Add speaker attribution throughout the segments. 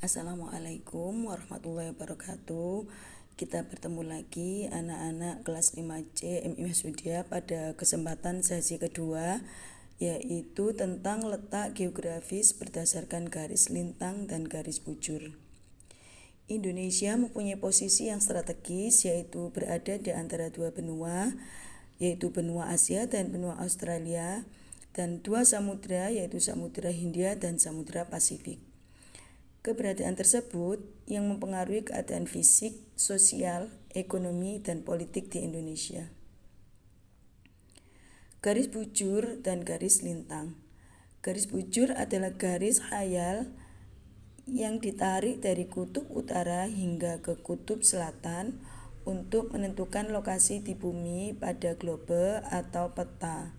Speaker 1: Assalamualaikum warahmatullahi wabarakatuh. Kita bertemu lagi anak-anak kelas 5C MI Mahsudiyah pada kesempatan sesi kedua, yaitu tentang letak geografis berdasarkan garis lintang dan garis bujur. Indonesia mempunyai posisi yang strategis, yaitu berada di antara dua benua, yaitu benua Asia dan benua Australia, dan dua samudra, yaitu Samudra Hindia dan Samudra Pasifik. Keberadaan tersebut yang mempengaruhi keadaan fisik, sosial, ekonomi, dan politik di Indonesia. Garis bujur dan garis lintang. Garis bujur adalah garis khayal yang ditarik dari kutub utara hingga ke kutub selatan untuk menentukan lokasi di bumi pada globe atau peta.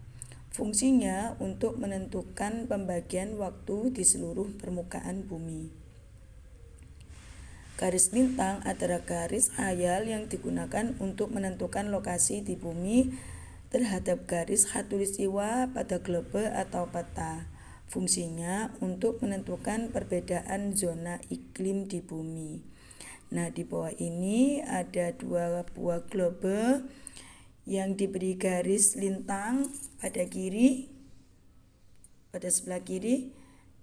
Speaker 1: Fungsinya untuk menentukan pembagian waktu di seluruh permukaan bumi. Garis lintang adalah garis khayal yang digunakan untuk menentukan lokasi di bumi terhadap garis khatulistiwa pada globe atau peta. Fungsinya untuk menentukan perbedaan zona iklim di bumi. Nah, di bawah ini ada dua buah globe yang diberi garis lintang pada sebelah kiri,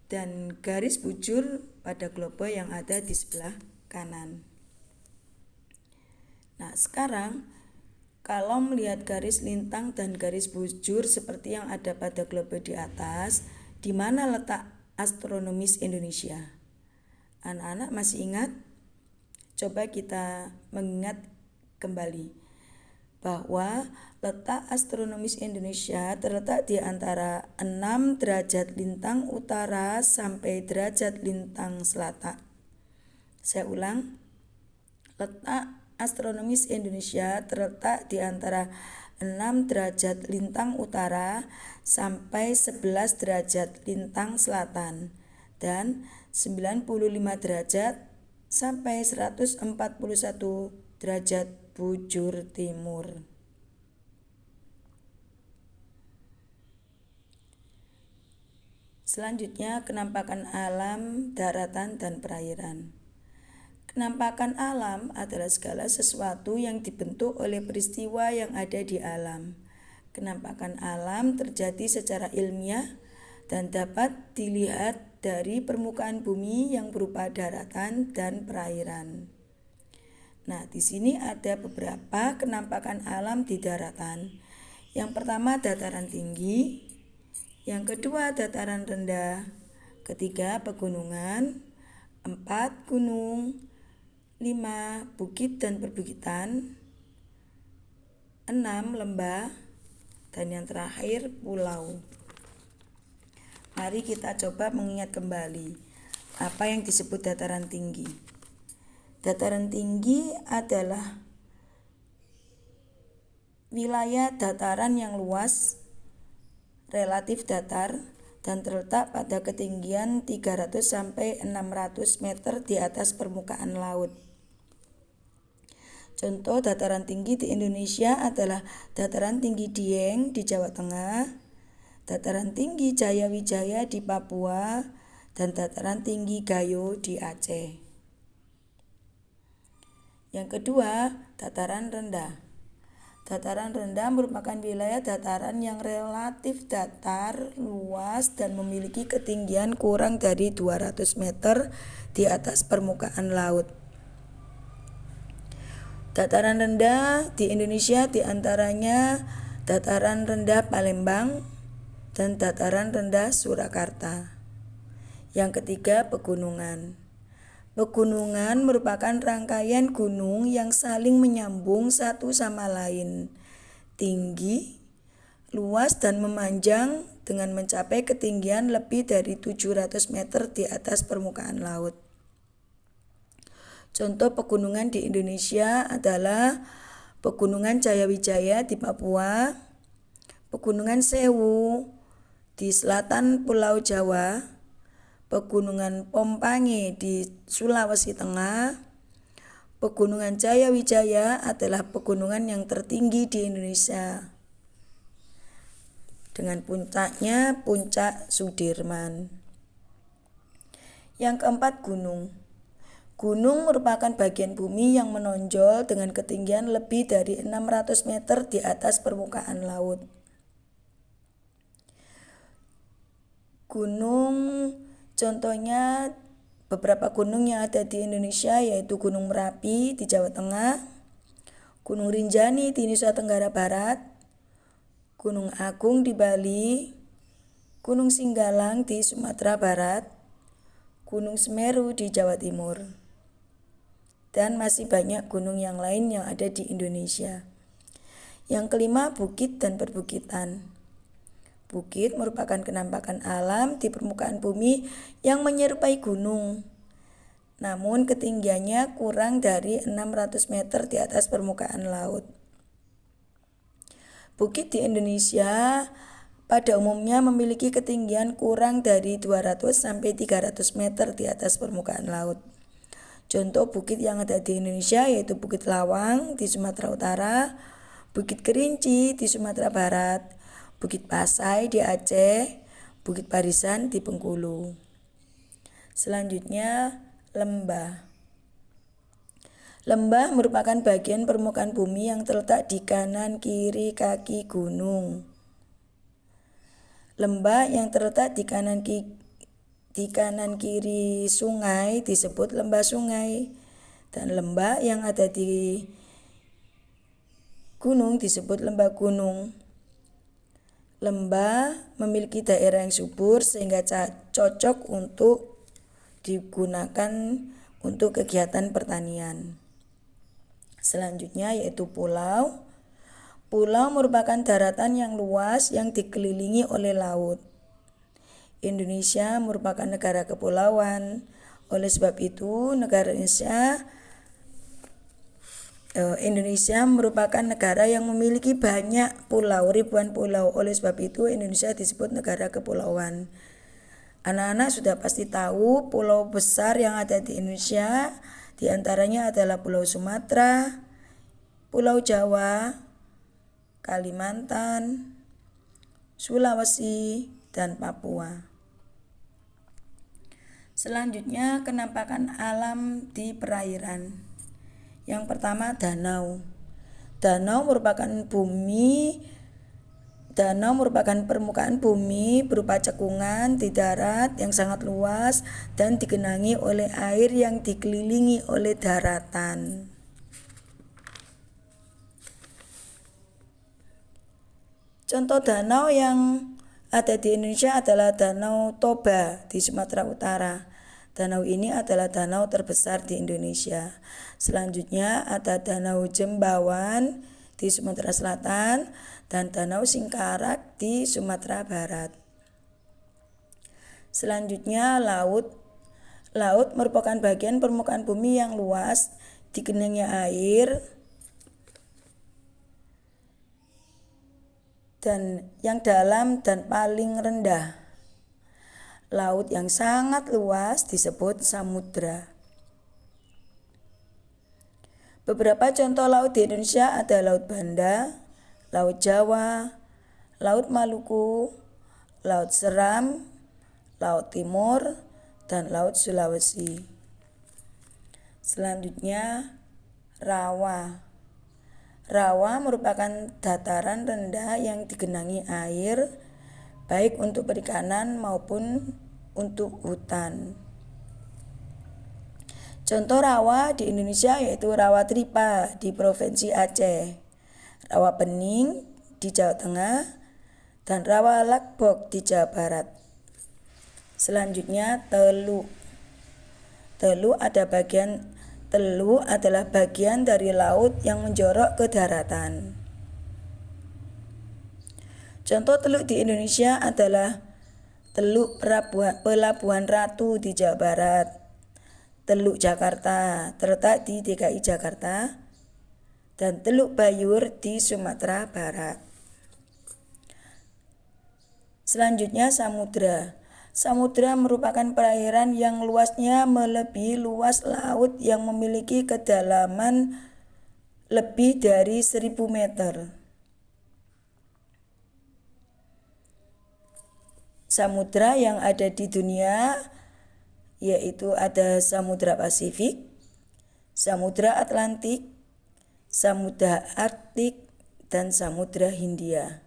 Speaker 1: dan garis bujur pada globe yang ada di sebelah kanan. Nah, sekarang kalau melihat garis lintang dan garis bujur seperti yang ada pada globe di atas, di mana letak astronomis Indonesia? Anak-anak masih ingat? Coba kita mengingat kembali bahwa letak astronomis Indonesia terletak di antara 6 derajat lintang utara sampai derajat lintang selatan. Saya ulang, letak astronomis Indonesia terletak di antara 6 derajat lintang utara sampai 11 derajat lintang selatan dan 95 derajat sampai 141 derajat bujur timur. Selanjutnya, kenampakan alam, daratan, dan perairan. Kenampakan alam adalah segala sesuatu yang dibentuk oleh peristiwa yang ada di alam. Kenampakan alam terjadi secara ilmiah dan dapat dilihat dari permukaan bumi yang berupa daratan dan perairan. Nah, di sini ada beberapa kenampakan alam di daratan. Yang pertama, dataran tinggi. Yang kedua, dataran rendah. Ketiga, pegunungan. 4, gunung. 5, bukit dan perbukitan. 6, lembah. Dan yang terakhir, pulau. Mari kita coba mengingat kembali apa yang disebut dataran tinggi. Dataran tinggi adalah wilayah dataran yang luas, relatif datar, dan terletak pada ketinggian 300 sampai 600 meter di atas permukaan laut. Contoh dataran tinggi di Indonesia adalah dataran tinggi Dieng di Jawa Tengah, dataran tinggi Jayawijaya di Papua, dan dataran tinggi Gayo di Aceh. Yang kedua, dataran rendah. Dataran rendah merupakan wilayah dataran yang relatif datar, luas, dan memiliki ketinggian kurang dari 200 meter di atas permukaan laut. Dataran rendah di Indonesia diantaranya dataran rendah Palembang dan dataran rendah Surakarta. Yang ketiga, pegunungan. Pegunungan merupakan rangkaian gunung yang saling menyambung satu sama lain, tinggi, luas, dan memanjang dengan mencapai ketinggian lebih dari 700 meter di atas permukaan laut. Contoh pegunungan di Indonesia adalah Pegunungan Jayawijaya di Papua, Pegunungan Sewu di selatan Pulau Jawa, Pegunungan Pompange di Sulawesi Tengah. Pegunungan Jayawijaya adalah pegunungan yang tertinggi di Indonesia, dengan puncaknya Puncak Sudirman. Yang keempat, gunung. Gunung merupakan bagian bumi yang menonjol dengan ketinggian lebih dari 600 meter di atas permukaan laut. Gunung, contohnya beberapa gunung yang ada di Indonesia yaitu Gunung Merapi di Jawa Tengah, Gunung Rinjani di Nusa Tenggara Barat, Gunung Agung di Bali, Gunung Singgalang di Sumatera Barat, Gunung Semeru di Jawa Timur, dan masih banyak gunung yang lain yang ada di Indonesia. Yang kelima, bukit dan perbukitan. Bukit merupakan kenampakan alam di permukaan bumi yang menyerupai gunung, namun ketinggiannya kurang dari 600 meter di atas permukaan laut. Bukit di Indonesia pada umumnya memiliki ketinggian kurang dari 200 sampai 300 meter di atas permukaan laut. Contoh bukit yang ada di Indonesia yaitu Bukit Lawang di Sumatera Utara, Bukit Kerinci di Sumatera Barat, Bukit Pasai di Aceh, Bukit Barisan di Bengkulu. Selanjutnya, lembah. Lembah merupakan bagian permukaan bumi yang terletak di kanan kiri kaki gunung. Lembah yang terletak di kanan kiri sungai disebut lembah sungai, dan lembah yang ada di gunung disebut lembah gunung. Lembah memiliki daerah yang subur sehingga cocok untuk digunakan untuk kegiatan pertanian. Selanjutnya yaitu pulau. Pulau merupakan daratan yang luas yang dikelilingi oleh laut. Indonesia merupakan negara kepulauan. Oleh sebab itu, Indonesia merupakan negara yang memiliki banyak pulau, ribuan pulau. Oleh sebab itu, Indonesia disebut negara kepulauan. Anak-anak sudah pasti tahu pulau besar yang ada di Indonesia, di antaranya adalah Pulau Sumatera, Pulau Jawa, Kalimantan, Sulawesi, dan Papua. Selanjutnya, kenampakan alam di perairan. Yang pertama, danau. Danau merupakan permukaan bumi berupa cekungan di darat yang sangat luas dan digenangi oleh air yang dikelilingi oleh daratan. Contoh danau yang ada di Indonesia adalah Danau Toba di Sumatera Utara. Danau ini adalah danau terbesar di Indonesia. Selanjutnya ada Danau Jembawan di Sumatera Selatan dan Danau Singkarak di Sumatera Barat. Selanjutnya laut. Laut merupakan bagian permukaan bumi yang luas, digenangi air, dan yang dalam dan paling rendah. Laut yang sangat luas disebut samudra. Beberapa contoh laut di Indonesia ada Laut Banda, Laut Jawa, Laut Maluku, Laut Seram, Laut Timur, dan Laut Sulawesi. Selanjutnya, rawa. Rawa merupakan dataran rendah yang digenangi air, baik untuk perikanan maupun untuk hutan. Contoh rawa di Indonesia yaitu Rawa Tripa di Provinsi Aceh, Rawa Pening di Jawa Tengah, dan Rawa Lakbok di Jawa Barat. Selanjutnya Teluk. Teluk adalah bagian dari laut yang menjorok ke daratan. Contoh teluk di Indonesia adalah Teluk Pelabuhan Ratu di Jawa Barat, Teluk Jakarta terletak di DKI Jakarta, dan Teluk Bayur di Sumatera Barat. Selanjutnya samudra. Samudra merupakan perairan yang luasnya melebihi luas laut yang memiliki kedalaman lebih dari 1.000 meter. Samudra yang ada di dunia yaitu ada Samudra Pasifik, Samudra Atlantik, Samudra Arktik, dan Samudra Hindia.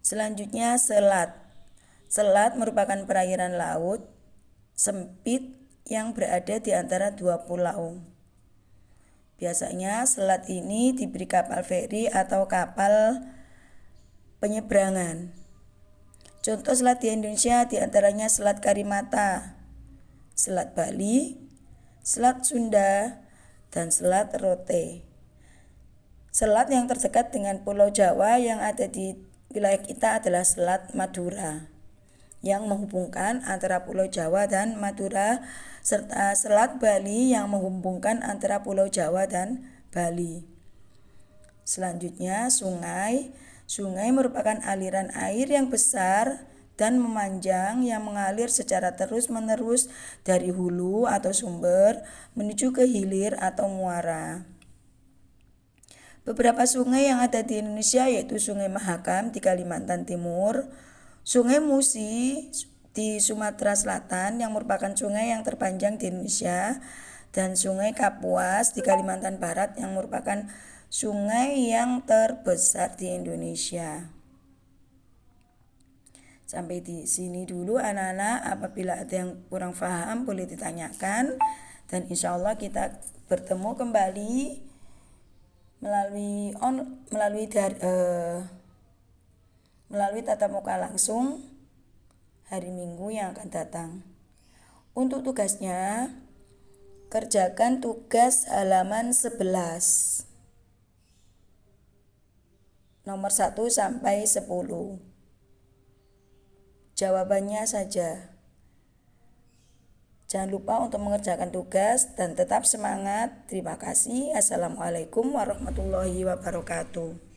Speaker 1: Selanjutnya selat. Selat merupakan perairan laut sempit yang berada di antara dua pulau. Biasanya selat ini diberi kapal feri atau kapal penyeberangan. Contoh selat di Indonesia diantaranya Selat Karimata, Selat Bali, Selat Sunda, dan Selat Rote. Selat yang terdekat dengan Pulau Jawa yang ada di wilayah kita adalah Selat Madura, yang menghubungkan antara Pulau Jawa dan Madura, serta Selat Bali yang menghubungkan antara Pulau Jawa dan Bali. Selanjutnya sungai. Sungai merupakan aliran air yang besar dan memanjang yang mengalir secara terus-menerus dari hulu atau sumber menuju ke hilir atau muara. Beberapa sungai yang ada di Indonesia yaitu Sungai Mahakam di Kalimantan Timur, Sungai Musi di Sumatera Selatan yang merupakan sungai yang terpanjang di Indonesia, dan Sungai Kapuas di Kalimantan Barat yang merupakan sungai yang terbesar di Indonesia. Sampai di sini dulu anak-anak, apabila ada yang kurang paham boleh ditanyakan, dan insya Allah kita bertemu kembali melalui tatap muka langsung hari Minggu yang akan datang. Untuk tugasnya, kerjakan tugas halaman 11 nomor 1 sampai 10. Jawabannya saja. Jangan lupa untuk mengerjakan tugas dan tetap semangat. Terima kasih. Assalamualaikum warahmatullahi wabarakatuh.